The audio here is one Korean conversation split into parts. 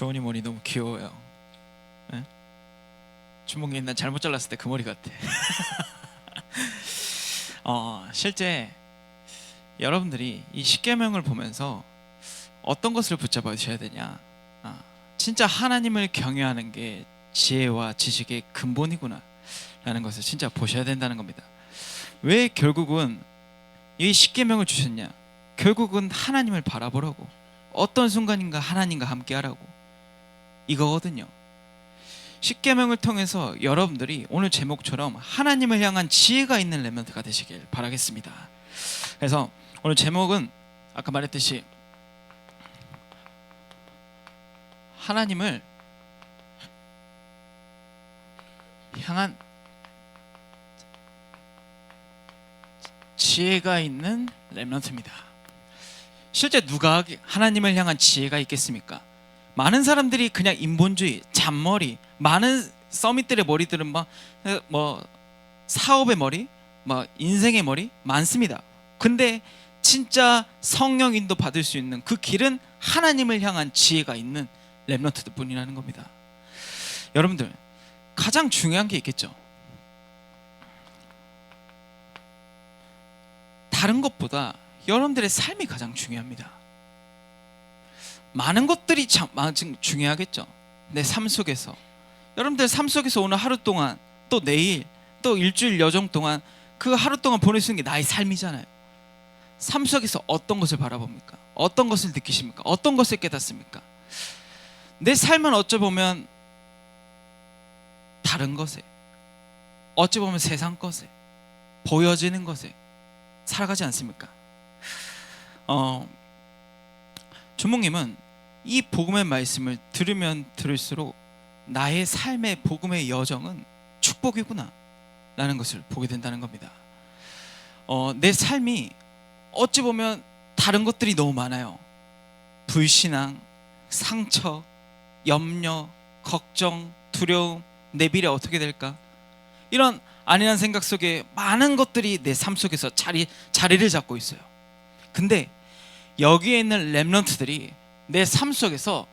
주원이 머리 너무 귀여워요. 네? 주몽이 옛날 잘못 잘랐을 때 그 머리 같아. 실제 여러분들이 이 십계명을 보면서 어떤 것을 붙잡아 주셔야 되냐, 진짜 하나님을 경외하는 게 지혜와 지식의 근본이구나 라는 것을 진짜 보셔야 된다는 겁니다. 왜 결국은 이 십계명을 주셨냐? 결국은 하나님을 바라보라고, 어떤 순간인가 하나님과 함께 하라고, 이거거든요. 십계명을 통해서 여러분들이 오늘 제목처럼 하나님을 향한 지혜가 있는 렘넌트가 되시길 바라겠습니다. 그래서 오늘 제목은 아까 말했듯이 하나님을 향한 지혜가 있는 렘넌트입니다. 실제 누가 하나님을 향한 지혜가 있겠습니까? 많은 사람들이 그냥 인본주의, 잔머리, 많은 서밋들의 머리들은 막 사업의 머리, 인생의 머리 많습니다. 근데 진짜 성령 인도 받을 수 있는 그 길은 하나님을 향한 지혜가 있는 렘넌트들 뿐이라는 겁니다. 여러분들, 가장 중요한 게 있겠죠. 다른 것보다 여러분들의 삶이 가장 중요합니다. 많은 것들이 참 중요하겠죠. 내 삶 속에서, 여러분들 삶 속에서 오늘 하루 동안, 또 내일, 또 일주일 여정 동안 그 하루 동안 보낼 수 있는 게 나의 삶이잖아요. 삶 속에서 어떤 것을 바라봅니까? 어떤 것을 느끼십니까? 어떤 것을 깨닫습니까? 내 삶은 어찌 보면 다른 것에, 어찌 보면 세상 것에, 보여지는 것에 살아가지 않습니까? 주목님은 이 복음의 말씀을 들으면 들을수록 나의 삶의 복음의 여정은 축복이구나 라는 것을 보게 된다는 겁니다. 내 삶이 어찌 보면 다른 것들이 너무 많아요. 불신앙, 상처, 염려, 걱정, 두려움, 내 미래 어떻게 될까, 이런 안일한 생각 속에 많은 것들이 내 삶 속에서 자리를 잡고 있어요. 근데 여기에 있는 렘넌트들이 내 삶 속에서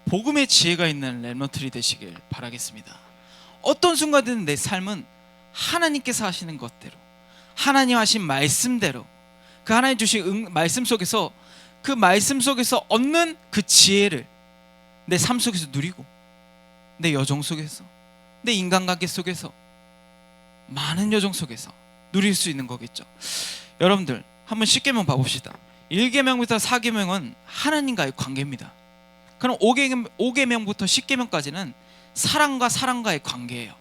복음의 지혜가 있는 렘넌트들이 되시길 바라겠습니다. 어떤 순간에는 내 삶은 하나님께서 하시는 것대로, 하나님 하신 말씀대로, 그 하나님 주신 말씀 속에서, 그 말씀 속에서 얻는 그 지혜를 내 삶 속에서 누리고, 내 여정 속에서, 내 인간관계 속에서, 많은 여정 속에서 누릴 수 있는 거겠죠. 여러분들 한번 10계명 봐봅시다. 1계명부터 4계명은 하나님과의 관계입니다. 그럼 5계명부터 10계명까지는 사랑과 사랑과의 관계예요.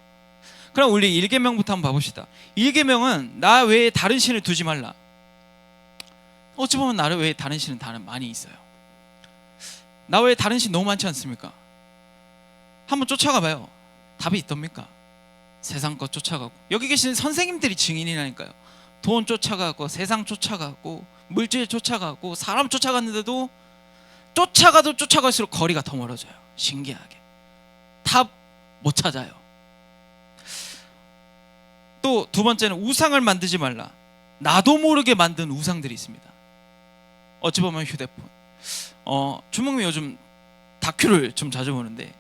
그럼 우리 1계명부터 한번 봐봅시다. 1계명은 나 외에 다른 신을 두지 말라. 어찌 보면 나를 외에 다른 신은 많이 있어요. 나 외에 다른 신 너무 많지 않습니까? 한번 쫓아가 봐요. 답이 있답니까? 세상 것 쫓아가고, 여기 계시는 선생님들이 증인이라니까요. 돈 쫓아가고, 세상 쫓아가고, 물질 쫓아가고, 사람 쫓아갔는데도 쫓아가도 쫓아갈수록 거리가 더 멀어져요. 신기하게 답 못 찾아요. 또 두 번째는 우상을 만들지 말라. 나도 모르게 만든 우상들이 있습니다. 어찌 보면 휴대폰. 주몽이 요즘 다큐를 좀 자주 보는데,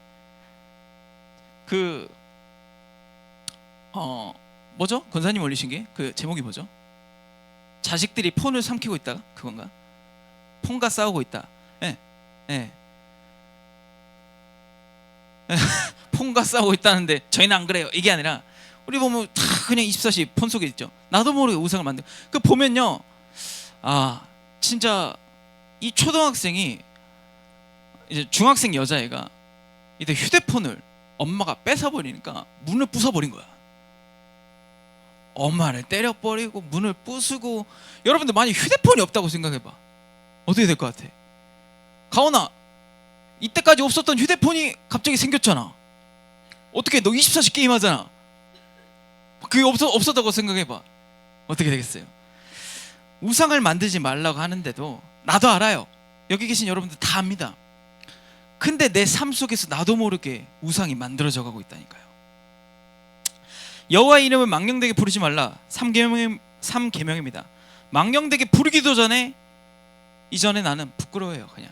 뭐죠? 권사님 올리신 게 그 제목이 뭐죠? 자식들이 폰을 삼키고 있다가, 그건가? 폰과 싸우고 있다. 예. 폰과 싸우고 있다는데 저희는 안 그래요. 이게 아니라 우리 보면 다 그냥 24시 폰 속에 있죠. 나도 모르게 우상을 만들고. 그 보면요, 진짜 이 초등학생이, 이제 중학생 여자애가 이때 휴대폰을 엄마가 뺏어버리니까 문을 부숴버린 거야. 엄마를 때려버리고 문을 부수고. 여러분들 만약 휴대폰이 없다고 생각해봐. 어떻게 될 것 같아? 가온아, 이때까지 없었던 휴대폰이 갑자기 생겼잖아. 어떻게, 너 24시 게임하잖아. 그게 없었다고 생각해봐. 어떻게 되겠어요? 우상을 만들지 말라고 하는데도 나도 알아요. 여기 계신 여러분들 다 압니다. 근데 내 삶 속에서 나도 모르게 우상이 만들어져 가고 있다니까요. 여호와의 이름을 망령되게 부르지 말라. 3계명입니다. 망령되게 부르기도 전에, 이전에 나는 부끄러워해요. 그냥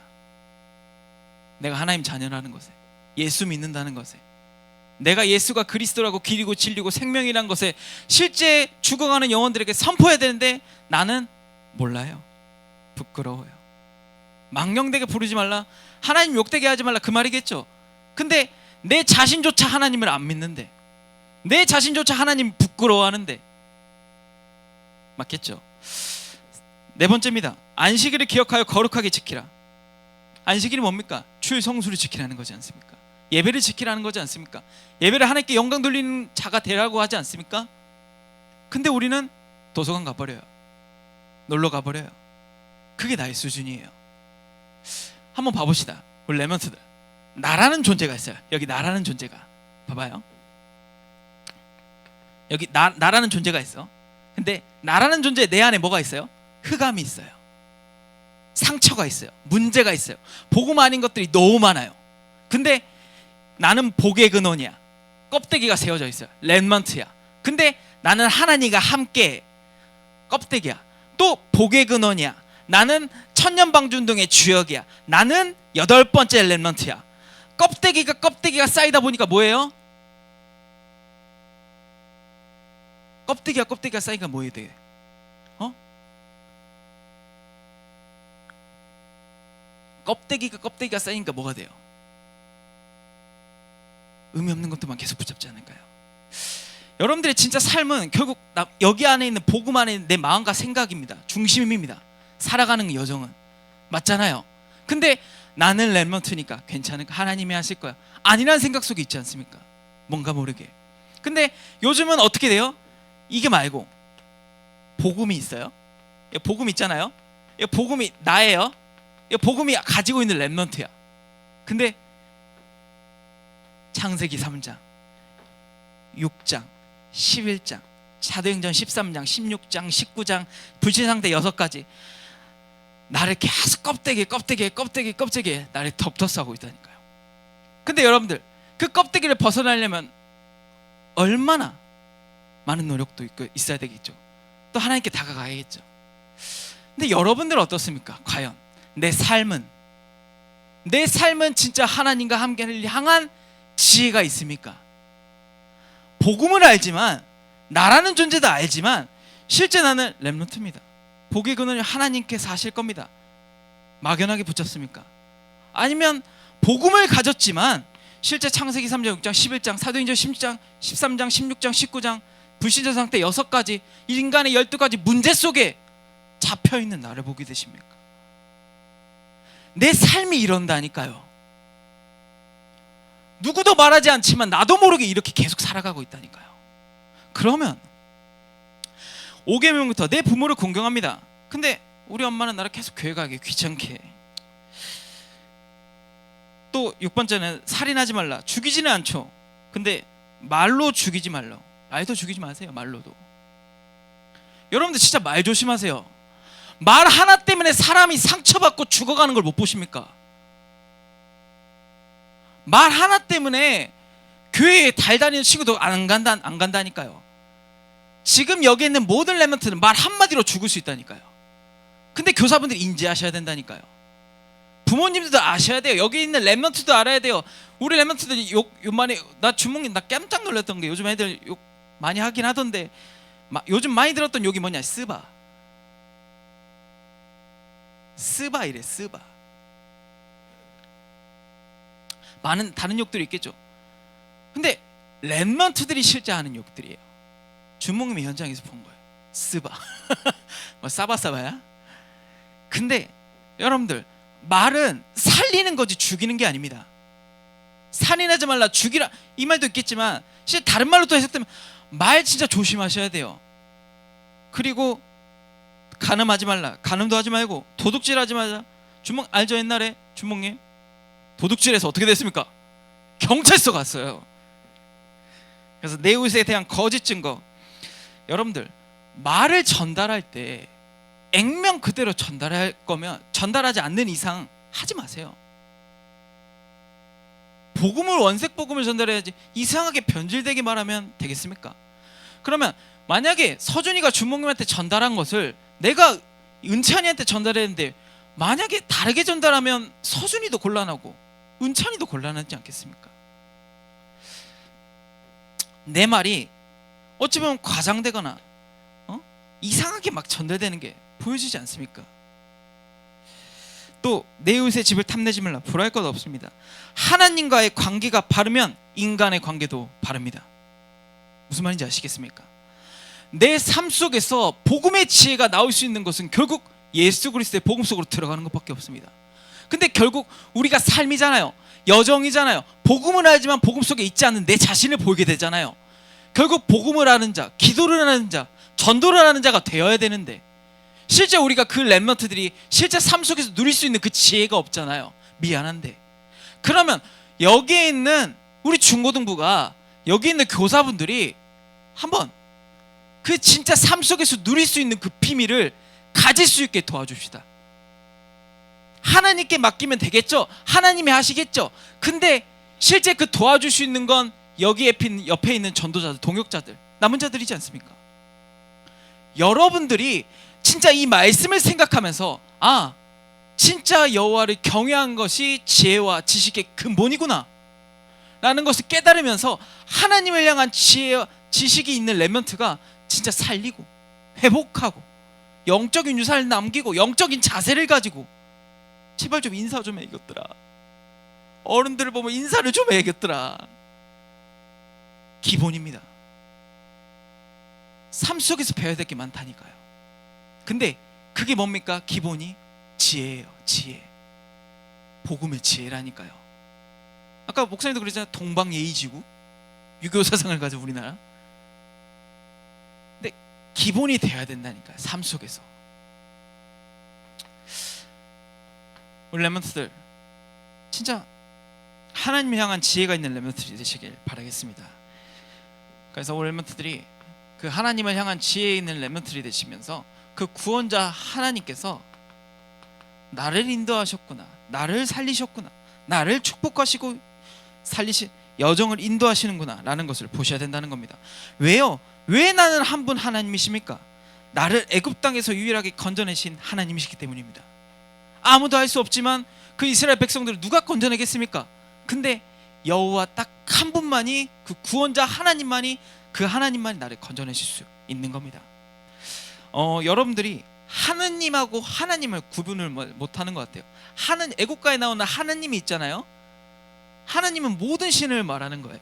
내가 하나님 자녀라는 것에, 예수 믿는다는 것에, 내가 예수가 그리스도라고 길이고 진리고 생명이란 것에 실제 죽어가는 영혼들에게 선포해야 되는데 나는 몰라요. 부끄러워요. 망령되게 부르지 말라, 하나님 욕되게 하지 말라, 그 말이겠죠. 근데 내 자신조차 하나님을 안 믿는데, 내 자신조차 하나님 부끄러워하는데, 맞겠죠. 네 번째입니다. 안식일을 기억하여 거룩하게 지키라. 안식일이 뭡니까? 주일 성수를 지키라는 거지 않습니까? 예배를 지키라는 거지 않습니까? 예배를 하나님께 영광 돌리는 자가 되라고 하지 않습니까? 근데 우리는 도서관 가버려요. 놀러 가버려요. 그게 나의 수준이에요. 한번 봐봅시다. 우리 레몬트들, 나라는 존재가 있어요. 여기 나라는 존재가, 봐봐요. 여기 나라는 존재가 있어. 근데 나라는 존재 내 안에 뭐가 있어요? 흑암이 있어요. 상처가 있어요. 문제가 있어요. 복음 아닌 것들이 너무 많아요. 근데 나는 복의 근원이야. 껍데기가 세워져 있어요. 렘넌트야. 근데 나는 하나님과 함께 껍데기야. 또 복의 근원이야. 나는 천년방주운동의 주역이야. 나는 8번째 렘넌트야. 껍데기가 쌓이다 보니까 뭐예요? 껍데기가 쌓이니까 뭐해야 돼? 껍데기가 쌓이니까 뭐가 돼요? 의미 없는 것들만 계속 붙잡지 않을까요? 여러분들의 진짜 삶은 결국 여기 안에 있는 복음 안에 있는 내 마음과 생각입니다. 중심입니다. 살아가는 여정은 맞잖아요. 근데 나는 렘넌트니까 괜찮을까? 하나님이 하실 거야. 아니라는 생각 속에 있지 않습니까? 뭔가 모르게. 근데 요즘은 어떻게 돼요? 이게 말고 복음이 있어요. 복음 있잖아요. 복음이 나예요. 복음이 가지고 있는 렘넌트야. 근데 창세기 3장, 6장, 11장, 사도행전 13장, 16장, 19장, 불신상태 6가지 나를 계속 껍데기에 나를 덮어싸고 있다니까요. 근데 여러분들, 그 껍데기를 벗어나려면 얼마나 많은 노력도 있어야 되겠죠. 또 하나님께 다가가야겠죠. 근데 여러분들은 어떻습니까? 과연 내 삶은 진짜 하나님과 함께를 향한 지혜가 있습니까? 복음을 알지만, 나라는 존재도 알지만 실제 나는 렘넌트입니다. 복의 근원이 하나님께서 하실 겁니다. 막연하게 붙잡습니까? 아니면 복음을 가졌지만 실제 창세기 3장, 6장, 11장, 사도행전 10장, 13장, 16장, 19장 불신자 상태 6가지, 인간의 12가지 문제 속에 잡혀있는 나를 보게 되십니까? 내 삶이 이런다니까요. 누구도 말하지 않지만 나도 모르게 이렇게 계속 살아가고 있다니까요. 그러면 5계명부터 내 부모를 공경합니다. 근데 우리 엄마는 나를 계속 교회 가기 귀찮게 해. 또 6번째는 살인하지 말라. 죽이지는 않죠. 근데 말로 죽이지 말라. 말도 죽이지 마세요. 말로도. 여러분들 진짜 말 조심하세요. 말 하나 때문에 사람이 상처받고 죽어가는 걸 못 보십니까? 말 하나 때문에 교회에 달 다니는 친구도 안 간다니까요. 지금 여기 있는 모든 렘넌트는 말 한마디로 죽을 수 있다니까요. 근데 교사분들이 인지하셔야 된다니까요. 부모님들도 아셔야 돼요. 여기 있는 렘넌트도 알아야 돼요. 우리 렘넌트들이 요만에 나 주몽님 나 깜짝 놀랐던 게, 요즘 애들 욕 많이 하긴 하던데 요즘 많이 들었던 욕이 뭐냐? 스바 이래. 스바. 많은 다른 욕들이 있겠죠. 근데 렘넌트들이 실제 하는 욕들이에요. 주몽님이 현장에서 본 거예요. 스바. 뭐 사바사바야? 근데 여러분들, 말은 살리는 거지 죽이는 게 아닙니다. 살인하지 말라, 죽이라, 이 말도 있겠지만 실제 다른 말로 또 해석되면 말 진짜 조심하셔야 돼요. 그리고 간음하지 말라. 간음도 하지 말고 도둑질하지 말라. 주몽 알죠? 옛날에 주몽님 도둑질해서 어떻게 됐습니까? 경찰서 갔어요. 그래서 내 옷에 대한 거짓 증거. 여러분들, 말을 전달할 때 액면 그대로 전달할 거면, 전달하지 않는 이상 하지 마세요. 복음을, 원색 복음을 전달해야지 이상하게 변질되게 말하면 되겠습니까? 그러면 만약에 서준이가 주몽님한테 전달한 것을 내가 은찬이한테 전달했는데 만약에 다르게 전달하면 서준이도 곤란하고 은찬이도 곤란하지 않겠습니까? 내 말이 어찌 보면 과장되거나 이상하게 막 전달되는 게 보여지지 않습니까? 또 내 이웃의 집을 탐내지 말라. 불화할 것 없습니다. 하나님과의 관계가 바르면 인간의 관계도 바릅니다. 무슨 말인지 아시겠습니까? 내 삶 속에서 복음의 지혜가 나올 수 있는 것은 결국 예수 그리스도의 복음 속으로 들어가는 것밖에 없습니다. 근데 결국 우리가 삶이잖아요. 여정이잖아요. 복음을 알지만 복음 속에 있지 않는 내 자신을 보이게 되잖아요. 결국 복음을 아는 자, 기도를 하는 자, 전도를 하는 자가 되어야 되는데 실제 우리가 그 렘넌트들이 실제 삶 속에서 누릴 수 있는 그 지혜가 없잖아요. 미안한데. 그러면 여기에 있는 우리 중고등부가 여기 있는 교사분들이 한번 그 진짜 삶 속에서 누릴 수 있는 그 비밀을 가질 수 있게 도와줍시다. 하나님께 맡기면 되겠죠. 하나님이 하시겠죠. 근데 실제 그 도와줄 수 있는 건 여기 옆에 있는 전도자들, 동역자들, 남은 자들이지 않습니까? 여러분들이 진짜 이 말씀을 생각하면서 진짜 여호와를 경외한 것이 지혜와 지식의 근본이구나 라는 것을 깨달으면서 하나님을 향한 지혜와 지식이 있는 렘넌트가 진짜 살리고 회복하고 영적인 유산을 남기고 영적인 자세를 가지고 제발 좀 인사 좀 해야겠더라. 어른들을 보면 인사를 좀 해야겠더라. 기본입니다. 삶 속에서 배워야 될 게 많다니까요. 근데 그게 뭡니까? 기본이 지혜예요. 지혜. 복음의 지혜라니까요. 아까 목사님도 그랬잖아요. 동방예의지구, 유교 사상을 가진 우리나라. 근데 기본이 돼야 된다니까요. 삶 속에서. 우리 렘넌트들 진짜 하나님을 향한 지혜가 있는 렘넌트들이 되시길 바라겠습니다. 그래서 우리 렘넌트들이 그 하나님을 향한 지혜 있는 렘넌트들이 되시면서 그 구원자 하나님께서 나를 인도하셨구나, 나를 살리셨구나, 나를 축복하시고 살리신 여정을 인도하시는구나 라는 것을 보셔야 된다는 겁니다. 왜요? 왜 나는 한 분 하나님이십니까? 나를 애굽 땅에서 유일하게 건져내신 하나님이시기 때문입니다. 아무도 할 수 없지만 그 이스라엘 백성들을 누가 건져내겠습니까? 근데 여호와 딱 한 분만이, 그 구원자 하나님만이, 그 하나님만이 나를 건져내실 수 있는 겁니다. 여러분들이 하느님하고 하나님을 구분을 못하는 것 같아요. 애국가에 나오는 하나님이 있잖아요. 하나님은 모든 신을 말하는 거예요.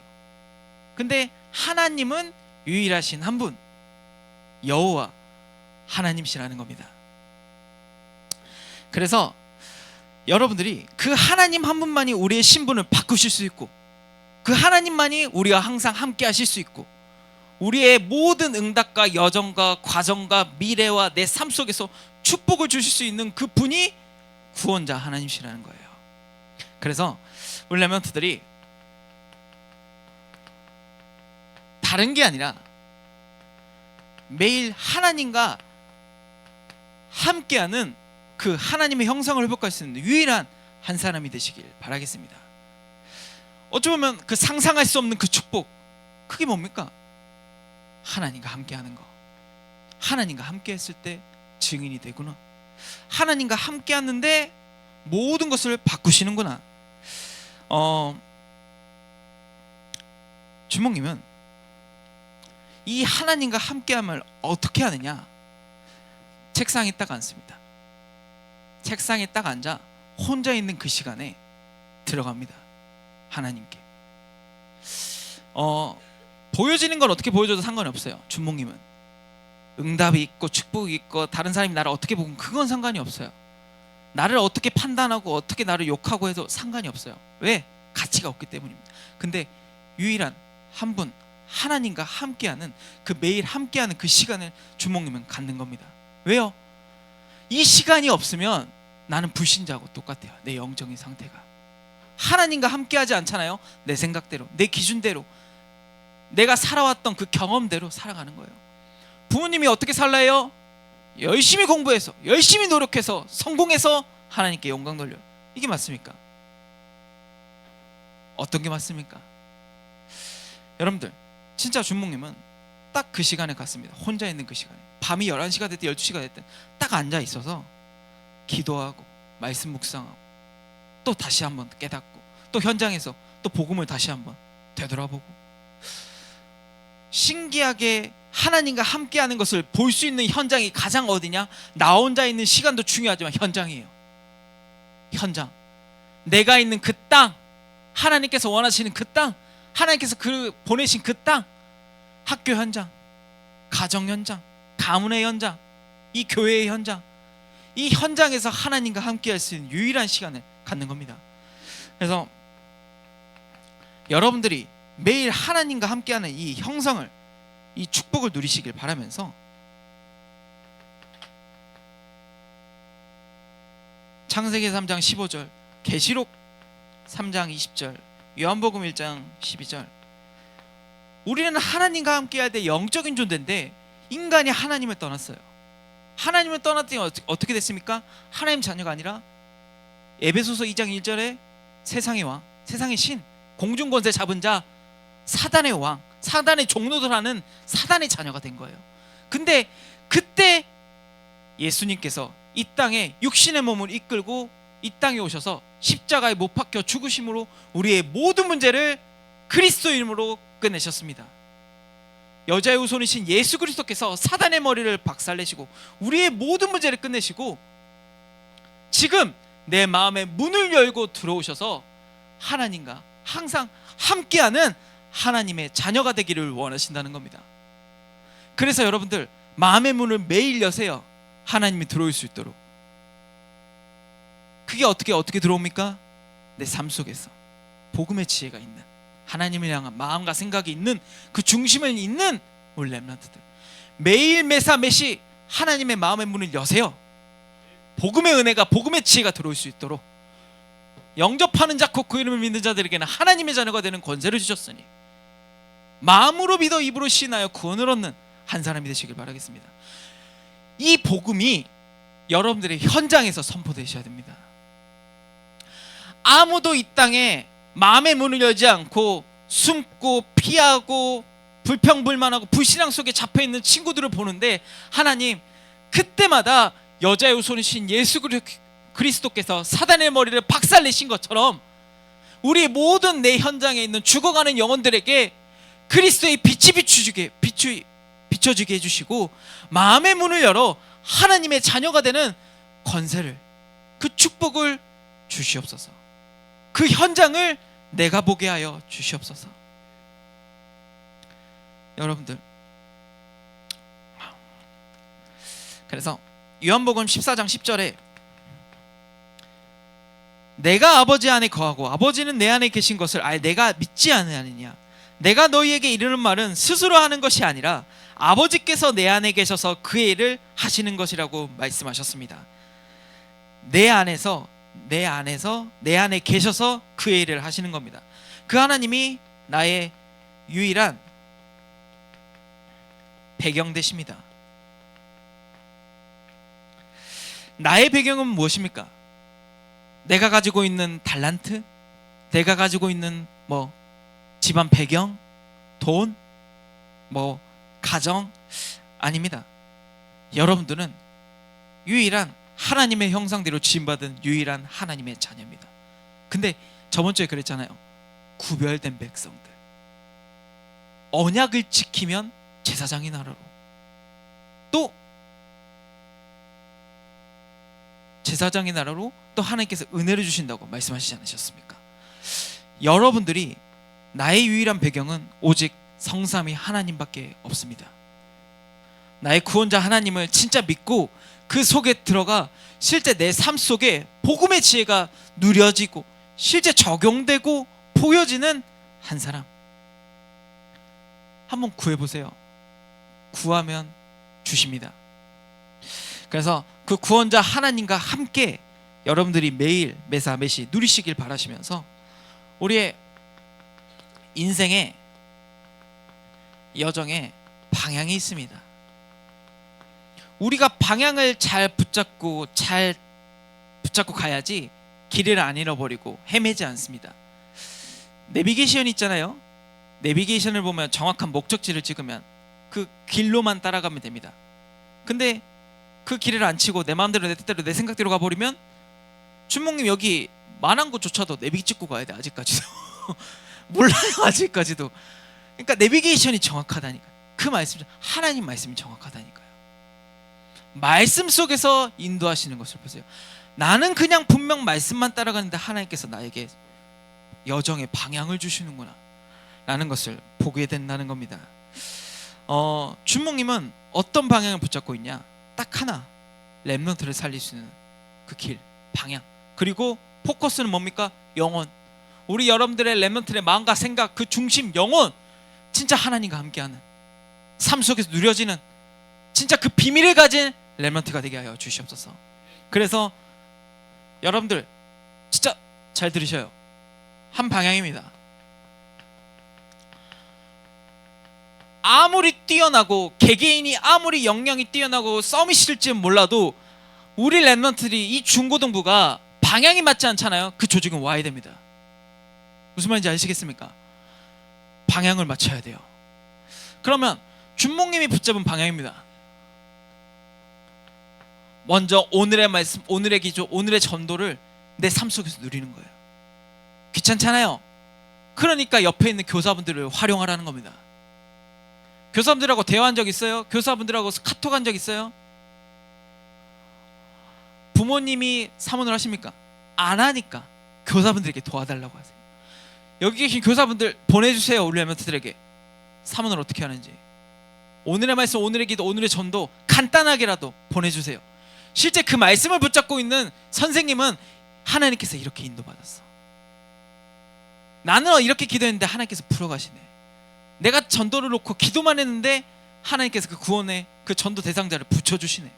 근데 하나님은 유일하신 한 분, 여호와 하나님이시라는 겁니다. 그래서 여러분들이 그 하나님 한 분만이 우리의 신분을 바꾸실 수 있고, 그 하나님만이 우리와 항상 함께 하실 수 있고, 우리의 모든 응답과 여정과 과정과 미래와 내 삶 속에서 축복을 주실 수 있는 그 분이 구원자 하나님이시라는 거예요. 그래서 우리 렘넌트들이 다른 게 아니라 매일 하나님과 함께하는 그 하나님의 형상을 회복할 수 있는 유일한 한 사람이 되시길 바라겠습니다. 어쩌면 그 상상할 수 없는 그 축복, 그게 뭡니까? 하나님과 함께하는 거. 하나님과 함께했을 때 증인이 되구나. 하나님과 함께하는데 모든 것을 바꾸시는구나. 주목님은 이 하나님과 함께함을 어떻게 하느냐? 책상에 딱 앉습니다. 책상에 딱 앉아 혼자 있는 그 시간에 들어갑니다. 하나님께. 보여지는 걸 어떻게 보여줘도 상관이 없어요. 준목님은 응답이 있고 축복이 있고 다른 사람이 나를 어떻게 보면 그건 상관이 없어요. 나를 어떻게 판단하고 어떻게 나를 욕하고 해도 상관이 없어요. 왜? 가치가 없기 때문입니다. 근데 유일한 한 분, 하나님과 함께하는 그 매일 함께하는 그 시간을 주목님은 갖는 겁니다. 왜요? 이 시간이 없으면 나는 불신자하고 똑같아요. 내 영적인 상태가. 하나님과 함께하지 않잖아요. 내 생각대로, 내 기준대로, 내가 살아왔던 그 경험대로 살아가는 거예요. 부모님이 어떻게 살라요? 열심히 공부해서, 열심히 노력해서, 성공해서 하나님께 영광 돌려요. 이게 맞습니까? 어떤 게 맞습니까? 여러분들 진짜 준목님은 딱 그 시간에 갔습니다. 혼자 있는 그 시간에, 밤이 11시가 됐든 12시가 됐든 딱 앉아 있어서 기도하고 말씀 묵상하고 또 다시 한번 깨닫고 또 현장에서 또 복음을 다시 한번 되돌아보고, 신기하게 하나님과 함께하는 것을 볼 수 있는 현장이 가장 어디냐? 나 혼자 있는 시간도 중요하지만 현장이에요. 현장. 내가 있는 그 땅, 하나님께서 원하시는 그 땅, 하나님께서 보내신 그 땅, 학교 현장, 가정 현장, 가문의 현장, 이 교회의 현장, 이 현장에서 하나님과 함께할 수 있는 유일한 시간을 갖는 겁니다. 그래서 여러분들이 매일 하나님과 함께하는 이 형성을, 이 축복을 누리시길 바라면서 창세기 3장 15절, 계시록 3장 20절, 요한복음 1장 12절, 우리는 하나님과 함께할 때 영적인 존재인데 인간이 하나님을 떠났어요. 하나님을 떠났더니 어떻게 됐습니까? 하나님 자녀가 아니라 에베소서 2장 1절에 세상의 왕, 세상의 신, 공중권세 잡은 자, 사단의 왕, 사단의 종노들하는 사단의 자녀가 된 거예요. 근데 그때 예수님께서 이 땅에 육신의 몸을 이끌고 이 땅에 오셔서 십자가에 못 박혀 죽으심으로 우리의 모든 문제를 그리스도 이름으로 끝내셨습니다. 여자의 후손이신 예수 그리스도께서 사단의 머리를 박살내시고 우리의 모든 문제를 끝내시고 지금 내 마음의 문을 열고 들어오셔서 하나님과 항상 함께하는 하나님의 자녀가 되기를 원하신다는 겁니다. 그래서 여러분들 마음의 문을 매일 여세요. 하나님이 들어올 수 있도록. 그게 어떻게 들어옵니까? 내 삶 속에서 복음의 지혜가 있는, 하나님을 향한 마음과 생각이 있는, 그 중심에 있는 우리 렘넌트들, 매일 매사 매시 하나님의 마음의 문을 여세요. 복음의 은혜가, 복음의 지혜가 들어올 수 있도록. 영접하는 자 곧 그 이름을 믿는 자들에게는 하나님의 자녀가 되는 권세를 주셨으니 마음으로 믿어 입으로 신하여 구원을 얻는 한 사람이 되시길 바라겠습니다. 이 복음이 여러분들의 현장에서 선포되셔야 됩니다. 아무도 이 땅에 마음의 문을 열지 않고 숨고 피하고 불평불만하고 불신앙 속에 잡혀있는 친구들을 보는데, 하나님 그때마다 여자의 후손이신 예수 그리스도께서 사단의 머리를 박살내신 것처럼 우리 모든 내 현장에 있는 죽어가는 영혼들에게 그리스도의 빛이 비춰지게 해주시고 마음의 문을 열어 하나님의 자녀가 되는 권세를, 그 축복을 주시옵소서. 그 현장을 내가 보게 하여 주시옵소서. 여러분들, 그래서 요한복음 14장 10절에 내가 아버지 안에 거하고 아버지는 내 안에 계신 것을 내가 믿지 않느냐. 내가 너희에게 이르는 말은 스스로 하는 것이 아니라 아버지께서 내 안에 계셔서 그의 일을 하시는 것이라고 말씀하셨습니다. 내 안에 계셔서 그의 일을 하시는 겁니다. 그 하나님이 나의 유일한 배경 되십니다. 나의 배경은 무엇입니까? 내가 가지고 있는 달란트, 내가 가지고 있는 집안 배경, 돈, 가정, 아닙니다. 여러분들은 유일한 하나님의 형상대로 지음받은 유일한 하나님의 자녀입니다. 근데 저번 주에 그랬잖아요. 구별된 백성들, 언약을 지키면 제사장이 나라로, 또 제사장의 나라로 또 하나님께서 은혜를 주신다고 말씀하시지 않으셨습니까? 여러분들이 나의 유일한 배경은 오직 성삼위 하나님밖에 없습니다. 나의 구원자 하나님을 진짜 믿고 그 속에 들어가 실제 내 삶 속에 복음의 지혜가 누려지고 실제 적용되고 보여지는 한 사람. 한번 구해보세요. 구하면 주십니다. 그래서 그 구원자 하나님과 함께 여러분들이 매일 매사 매시 누리시길 바라시면서 우리의 인생의 여정에 방향이 있습니다. 우리가 방향을 잘 붙잡고 가야지 길을 안 잃어버리고 헤매지 않습니다. 내비게이션 있잖아요. 내비게이션을 보면 정확한 목적지를 찍으면 그 길로만 따라가면 됩니다. 근데 그 길을 안 치고 내 마음대로 내 뜻대로 내 생각대로 가버리면, 춘목님 여기 만한 곳조차도 내비 찍고 가야 돼. 아직까지도 몰라요. 아직까지도. 그러니까 내비게이션이 정확하다니까. 그 말씀, 하나님 말씀이 정확하다니까요. 말씀 속에서 인도하시는 것을 보세요. 나는 그냥 분명 말씀만 따라가는데 하나님께서 나에게 여정의 방향을 주시는구나 라는 것을 보게 된다는 겁니다. 준목님은 어떤 방향을 붙잡고 있냐? 딱 하나, 렘넌트를 살릴 수 있는 그 길, 방향. 그리고 포커스는 뭡니까? 영혼. 우리 여러분들의 렘넌트의 마음과 생각, 그 중심, 영혼, 진짜 하나님과 함께하는 삶 속에서 누려지는 진짜 그 비밀을 가진 렘넌트가 되게 하여 주시옵소서. 그래서 여러분들 진짜 잘 들으셔요. 한 방향입니다. 아무리 뛰어나고 개개인이 아무리 역량이 뛰어나고 썸이실지는 몰라도 우리 렘넌트들이 이 중고등부가 방향이 맞지 않잖아요. 그 조직은 와야 됩니다. 무슨 말인지 아시겠습니까? 방향을 맞춰야 돼요. 그러면 준목님이 붙잡은 방향입니다. 먼저 오늘의 말씀, 오늘의 기조, 오늘의 전도를 내 삶 속에서 누리는 거예요. 귀찮잖아요. 그러니까 옆에 있는 교사분들을 활용하라는 겁니다. 교사분들하고 대화한 적 있어요? 교사분들하고 카톡 한 적 있어요? 부모님이 사문을 하십니까? 안 하니까 교사분들에게 도와달라고 하세요. 여기 계신 교사분들 보내주세요. 우리 렘넌트들에게 사문을 어떻게 하는지. 오늘의 말씀, 오늘의 기도, 오늘의 전도 간단하게라도 보내주세요. 실제 그 말씀을 붙잡고 있는 선생님은 하나님께서 이렇게 인도받았어. 나는 이렇게 기도했는데 하나님께서 풀어가시네. 내가 전도를 놓고 기도만 했는데 하나님께서 그 구원의 그 전도 대상자를 붙여주시네.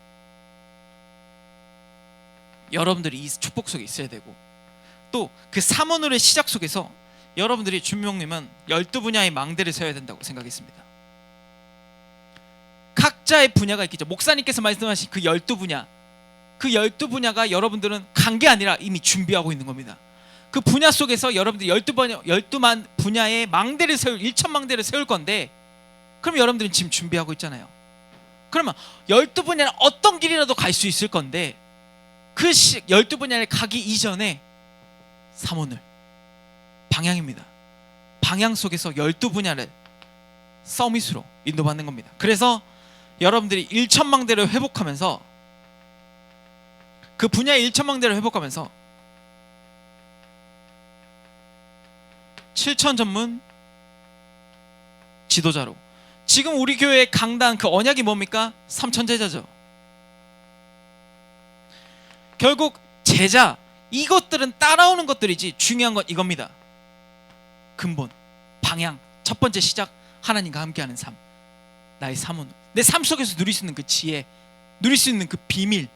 여러분들이 이 축복 속에 있어야 되고, 또 그 사문의 시작 속에서 여러분들이 준목님은 12분야의 망대를 세워야 된다고 생각했습니다. 각자의 분야가 있겠죠. 목사님께서 말씀하신 그 12분야, 그 12분야가 여러분들은 간 게 아니라 이미 준비하고 있는 겁니다. 그 분야 속에서 여러분들이 12만 분야의 망대를 세울, 1,000망대를 세울 건데, 그럼 여러분들은 지금 준비하고 있잖아요. 그러면 12분야는 어떤 길이라도 갈 수 있을 건데, 그 12분야를 가기 이전에 사문을, 방향입니다. 방향 속에서 12분야를 서밋으로 인도받는 겁니다. 그래서 여러분들이 1,000망대를 회복하면서, 그 분야의 1,000망대를 회복하면서 7,000 전문 지도자로, 지금 우리 교회의 강단 그 언약이 뭡니까? 3,000제자죠. 결국 제자, 이것들은 따라오는 것들이지 중요한 건 이겁니다. 근본, 방향, 첫 번째 시작, 하나님과 함께하는 삶, 나의 사문, 내 삶 속에서 누릴 수 있는 그 지혜, 누릴 수 있는 그 비밀,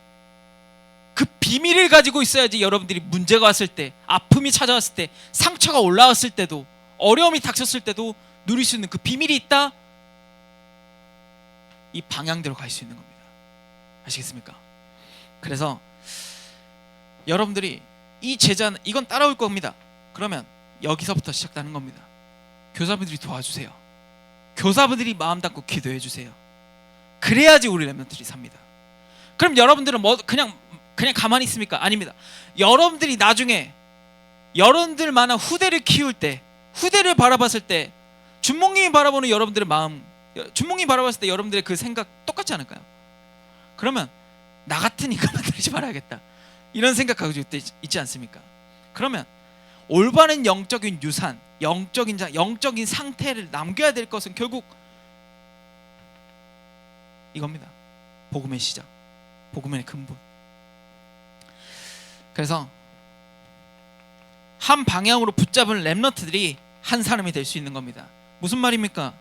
그 비밀을 가지고 있어야지 여러분들이 문제가 왔을 때, 아픔이 찾아왔을 때, 상처가 올라왔을 때도, 어려움이 닥쳤을 때도 누릴 수 있는 그 비밀이 있다. 이 방향대로 갈 수 있는 겁니다. 아시겠습니까? 그래서 여러분들이 이 제자는 이건 따라올 겁니다. 그러면 여기서부터 시작되는 겁니다. 교사분들이 도와주세요. 교사분들이 마음 닫고 기도해 주세요. 그래야지 우리 렘넌트들이 삽니다. 그럼 여러분들은 뭐 그냥 가만히 있습니까? 아닙니다. 여러분들이 나중에 여러분들만한 후대를 키울 때, 후대를 바라봤을 때, 준목님이 바라보는 여러분들의 마음, 준목님이 바라봤을 때 여러분들의 그 생각 똑같지 않을까요? 그러면 나 같으니까 만들지 말아야겠다, 이런 생각 가지고 있지 않습니까? 그러면 올바른 영적인 유산, 영적인 상태를 남겨야 될 것은 결국 이겁니다. 복음의 시작, 복음의 근본. 그래서 한 방향으로 붙잡은 렘넌트들이 한 사람이 될 수 있는 겁니다. 무슨 말입니까?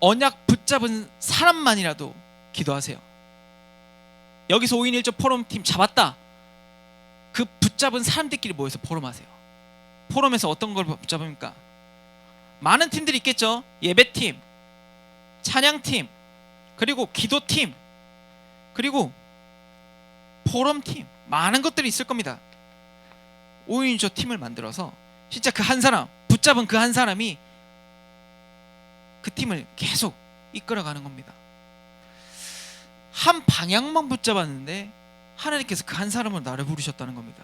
언약 붙잡은 사람만이라도 기도하세요. 여기서 5인 1조 포럼팀 잡았다, 그 붙잡은 사람들끼리 모여서 포럼하세요. 포럼에서 어떤 걸 붙잡습니까? 많은 팀들이 있겠죠. 예배팀, 찬양팀, 그리고 기도팀, 그리고 포럼팀, 많은 것들이 있을 겁니다. 5인 1조 팀을 만들어서 진짜 그 한 사람, 붙잡은 그 한 사람이 그 팀을 계속 이끌어가는 겁니다. 한 방향만 붙잡았는데 하나님께서 그 한 사람으로 나를 부르셨다는 겁니다.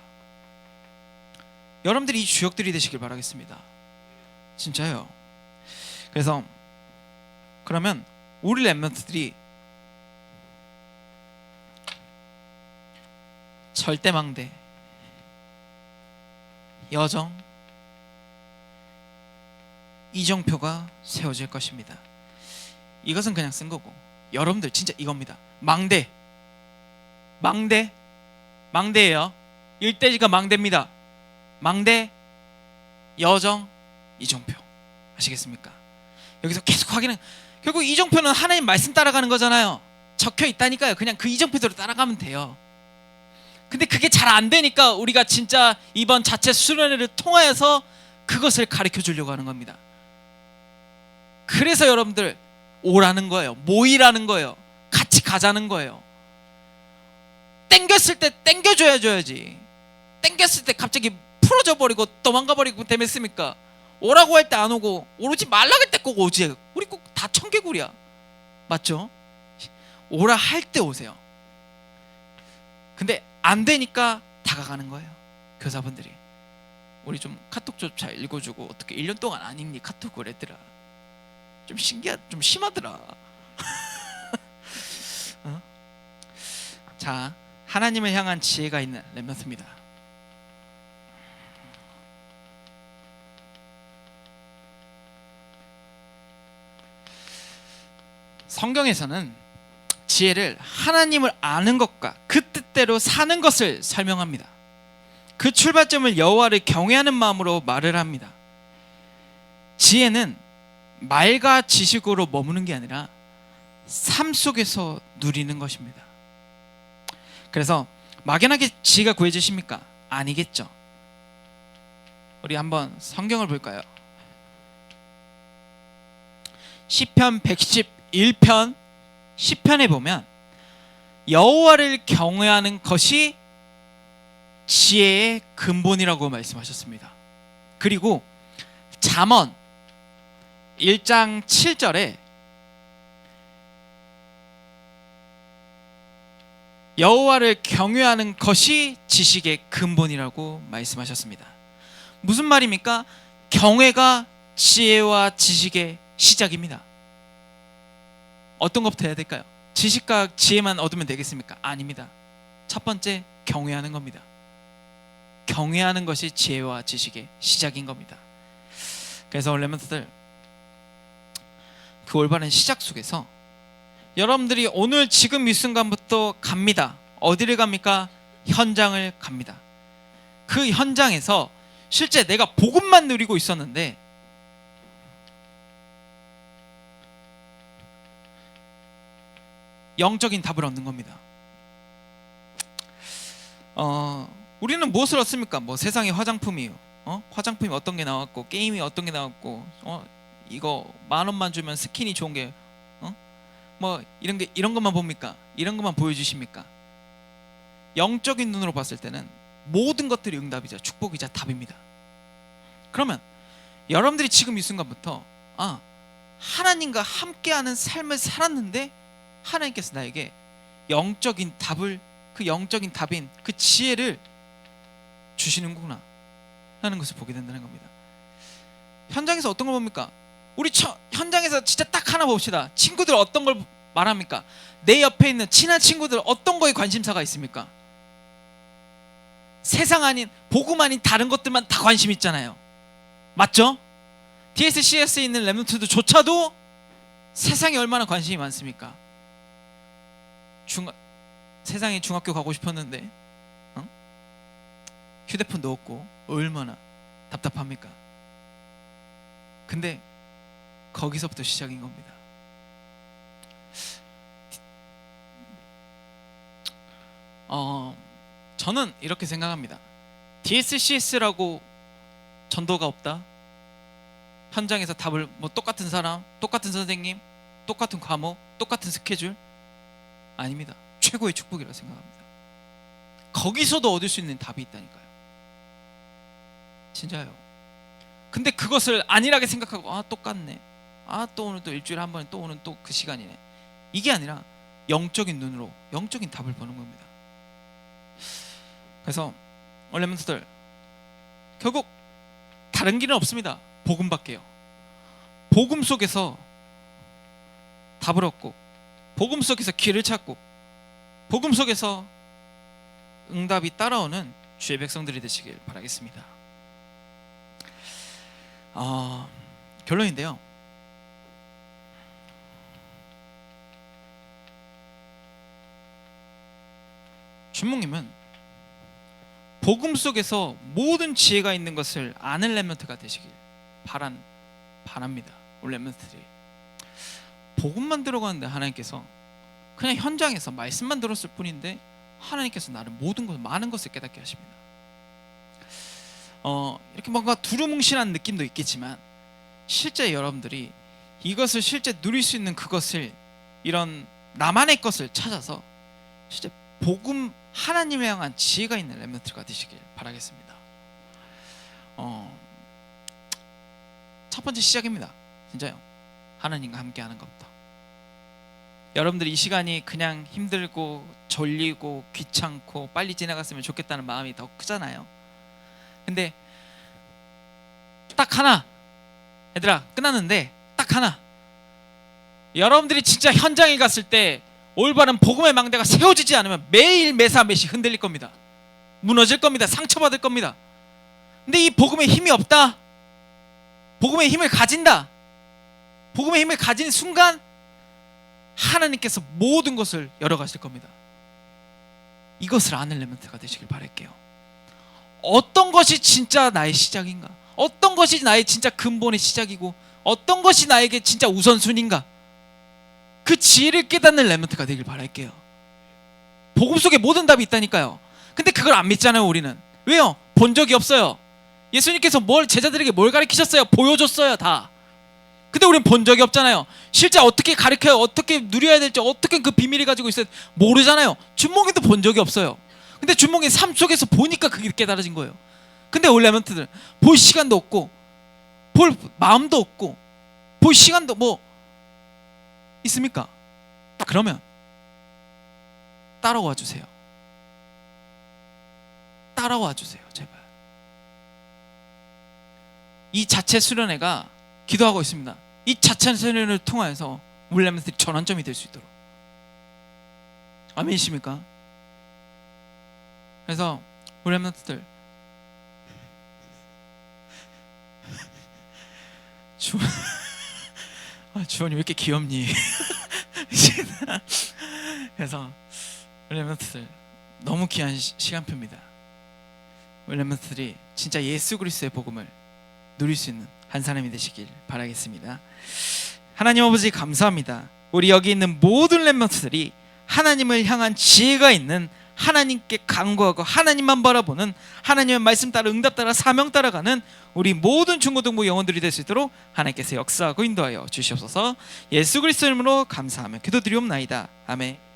여러분들이 이 주역들이 되시길 바라겠습니다. 진짜요. 그래서 그러면 우리 렘넌트들이 절대망대, 여정, 이정표가 세워질 것입니다. 이것은 그냥 쓴 거고, 여러분들 진짜 이겁니다. 망대예요. 일대지가 망대입니다. 망대, 여정, 이정표. 아시겠습니까? 여기서 계속 확인은, 결국 이정표는 하나님 말씀 따라가는 거잖아요. 적혀 있다니까요. 그냥 그 이정표대로 따라가면 돼요. 근데 그게 잘 안 되니까 우리가 진짜 이번 자체 수련회를 통하여서 그것을 가르쳐 주려고 하는 겁니다. 그래서 여러분들 오라는 거예요. 모이라는 거예요. 같이 가자는 거예요. 땡겼을 때 땡겨줘야지. 땡겼을 때 갑자기 풀어져 버리고 도망가 버리고 되겠습니까? 오라고 할 때 안 오고, 오지 말라고 할 때 꼭 오지. 우리 꼭 다 청개구리야. 맞죠? 오라 할 때 오세요. 근데 안 되니까 다가가는 거예요. 교사분들이 우리 좀 카톡 좀 잘 읽어주고, 어떻게 1년 동안 안 읽니 카톡을 했더라. 좀 좀 심하더라. 어? 자, 하나님을 향한 지혜가 있는 렘넌트입니다. 성경에서는 지혜를 하나님을 아는 것과 그 뜻대로 사는 것을 설명합니다. 그 출발점을 여호와를 경외하는 마음으로 말을 합니다. 지혜는 말과 지식으로 머무는 게 아니라 삶 속에서 누리는 것입니다. 그래서 막연하게 지혜가 구해지십니까? 아니겠죠. 우리 한번 성경을 볼까요? 시편 111편 10편에 보면 여호와를 경외하는 것이 지혜의 근본이라고 말씀하셨습니다. 그리고 잠언 1장 7절에 여호와를 경외하는 것이 지식의 근본이라고 말씀하셨습니다. 무슨 말입니까? 경외가 지혜와 지식의 시작입니다. 어떤 것부터 해야 될까요? 지식과 지혜만 얻으면 되겠습니까? 아닙니다. 첫 번째, 경외하는 겁니다. 경외하는 것이 지혜와 지식의 시작인 겁니다. 그래서 렘넌트들, 그 올바른 시작 속에서 여러분들이 오늘 지금 이 순간부터 갑니다. 어디를 갑니까? 현장을 갑니다. 그 현장에서 실제 내가 복음만 누리고 있었는데 영적인 답을 얻는 겁니다. 우리는 무엇을 얻습니까? 뭐 세상에 화장품이 화장품이 어떤 게 나왔고, 게임이 어떤 게 나왔고, 이거 10,000원만 주면 스킨이 좋은 게 뭐 이런 것만 봅니까? 이런 것만 보여주십니까? 영적인 눈으로 봤을 때는 모든 것들이 응답이자 축복이자 답입니다. 그러면 여러분들이 지금 이 순간부터 하나님과 함께하는 삶을 살았는데 하나님께서 나에게 영적인 답을, 그 영적인 답인 그 지혜를 주시는구나 하는 것을 보게 된다는 겁니다. 현장에서 어떤 걸 봅니까? 우리 현장에서 진짜 딱 하나 봅시다. 친구들 어떤 걸 말합니까? 내 옆에 있는 친한 친구들 어떤 거에 관심사가 있습니까? 세상 아닌, 복음 아닌 다른 것들만 다 관심 있잖아요. 맞죠? DSCS에 있는 렘넌트들조차도 세상에 얼마나 관심이 많습니까? 세상에 중학교 가고 싶었는데 휴대폰도 없고 얼마나 답답합니까? 근데 거기서부터 시작인 겁니다. 저는 이렇게 생각합니다. DSCS라고 전도가 없다. 현장에서 답을 똑같은 사람, 똑같은 선생님, 똑같은 과목, 똑같은 스케줄, 아닙니다. 최고의 축복이라고 생각합니다. 거기서도 얻을 수 있는 답이 있다니까요. 진짜요. 근데 그것을 안일하게 생각하고 똑같네, 또 오늘 또 일주일에 한 번, 또 오늘 또 그 시간이네, 이게 아니라 영적인 눈으로 영적인 답을 보는 겁니다. 그래서 렘넌트들 결국 다른 길은 없습니다. 복음밖에요. 복음 속에서 답을 얻고, 복음 속에서 길을 찾고, 복음 속에서 응답이 따라오는 주의 백성들이 되시길 바라겠습니다. 결론인데요, 주목님은 복음 속에서 모든 지혜가 있는 것을 아는 렘넌트가 되시길 바랍니다. 우리 렘넌트들이 복음만 들어가는데 하나님께서 그냥 현장에서 말씀만 들었을 뿐인데 하나님께서 나를 모든 것, 많은 것을 깨닫게 하십니다. 이렇게 뭔가 두루뭉실한 느낌도 있겠지만 실제 여러분들이 이것을 실제 누릴 수 있는 그것을, 이런 나만의 것을 찾아서 실제 복음, 하나님에 향한 지혜가 있는 렘넌트가 되시길 바라겠습니다. 첫 번째 시작입니다. 진짜요. 하나님과 함께하는 것부터. 여러분들이 이 시간이 그냥 힘들고 졸리고 귀찮고 빨리 지나갔으면 좋겠다는 마음이 더 크잖아요. 근데 딱 하나, 얘들아 끝났는데 딱 하나, 여러분들이 진짜 현장에 갔을 때 올바른 복음의 망대가 세워지지 않으면 매일 매사 매시 흔들릴 겁니다. 무너질 겁니다. 상처받을 겁니다. 근데 이 복음의 힘이 없다, 복음의 힘을 가진다, 복음의 힘을 가진 순간 하나님께서 모든 것을 열어가실 겁니다. 이것을 아는 렘넌트가 되시길 바랄게요. 어떤 것이 진짜 나의 시작인가, 어떤 것이 나의 진짜 근본의 시작이고 어떤 것이 나에게 진짜 우선순위인가, 그 지혜를 깨닫는 렘넌트가 되길 바랄게요. 복음 속에 모든 답이 있다니까요. 근데 그걸 안 믿잖아요. 우리는. 왜요? 본 적이 없어요. 예수님께서 제자들에게 뭘 가르치셨어요? 보여줬어요 다. 근데 우리는 본 적이 없잖아요. 실제 어떻게 가르쳐요, 어떻게 누려야 될지, 어떻게 그 비밀을 가지고 있어요, 모르잖아요. 준몽이도 본 적이 없어요. 근데 준몽이 삶 속에서 보니까 그게 깨달아진 거예요. 근데 우리 렘넌트들 볼 시간도 없고 볼 마음도 없고 볼 시간도 뭐 있습니까? 그러면 따라와 주세요. 따라와 주세요, 제발. 이 자체 수련회가 기도하고 있습니다. 이 자체 수련회를 통하여서 우리 렘넌트들이 전환점이 될 수 있도록. 아멘이십니까? 그래서 우리 렘넌트들 주원이 왜 이렇게 귀엽니? 그래서 우리 렘넌트들 너무 귀한 시간표입니다. 우리 렘넌트들이 진짜 예수 그리스도의 복음을 누릴 수 있는 한 사람이 되시길 바라겠습니다. 하나님 아버지 감사합니다. 우리 여기 있는 모든 렘넌트들이 하나님을 향한 지혜가 있는, 하나님께 간구하고 하나님만 바라보는, 하나님의 말씀 따라 응답 따라 사명 따라가는 우리 모든 중고등부 영혼들이 될 수 있도록 하나님께서 역사하고 인도하여 주시옵소서. 예수 그리스도 이름으로 감사하며 기도드리옵나이다. 아멘.